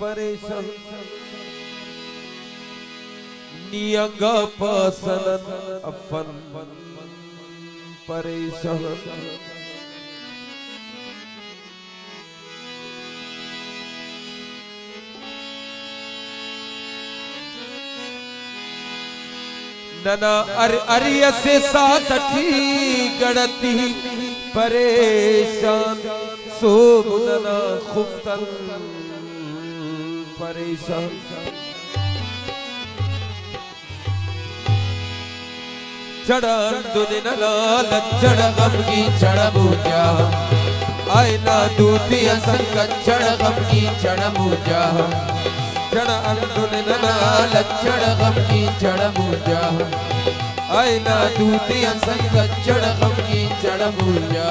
परेशान नियंगा पासन अपन परेशान नना अरिय से साथी गड़ती परेशान सोब नना खुफ्तन परेशान चढ़न दुने नना लच्चड़ गम की चढ़ पूजा आयना दूती संगत चढ़ गम की चढ़ पूजा चढ़ दुने नना लच्चड़ गम की चढ़ पूजा आयना दूती संगत चढ़ गम की चढ़ पूजा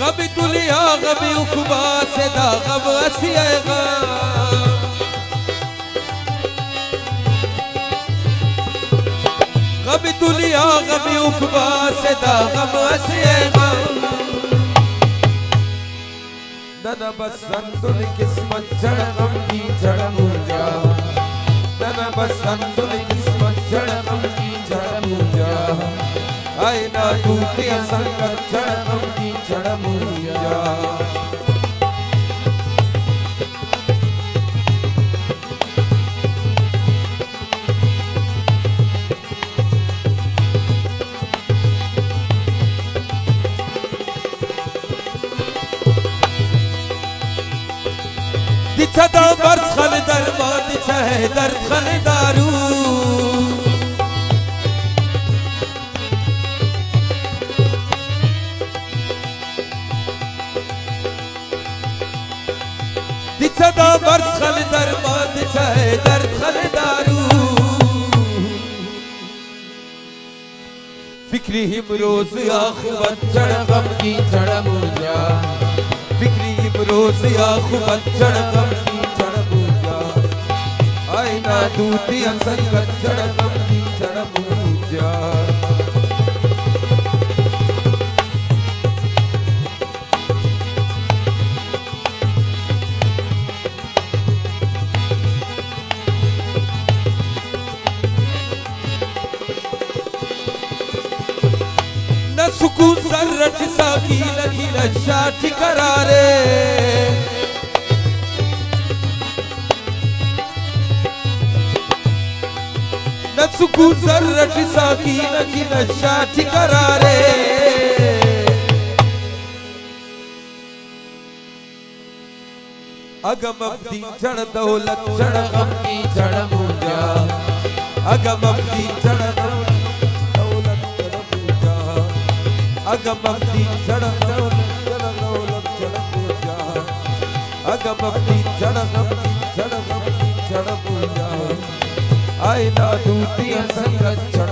गबी तुलिया गबी उखबा से दा गब असिएगा गबी तुलिया गबी उखबा से दा गब असिएगा नना बसंतुल किस्मत चढ़ गम की चढ़ पूजा नना बसंतुल किस्मत चढ़ गम की चढ़ पूजा आयना दूती संगत चढ़ गम की चढ़ पूजा दिछा दा बर्स खल दरबार दिछा है दर्द खल दारू दिछदा बर्स खल दरबार है दर्द खल दारू फिक्री हिम रोज आखुबत चढ़ गम की चढ़ पूजा फिक्री हिम रोज आखुबत चढ़ गम की चढ़ पूजा आईना दूती संगत चढ़ गम की चढ़ पूजा सुकून सर्रठ साकी लगी लशाठ करारे न सुकून सर्रठ साकी लगी लशाठ करारे अगम अब्दी चढ़ दौलत चढ़ गम की चढ़ पूजा अगम अब्दी चढ़ अगमती चढ़ दौलत चढ़ पूजा अगमती चढ़ पूजा आयना दूती संगत चढ़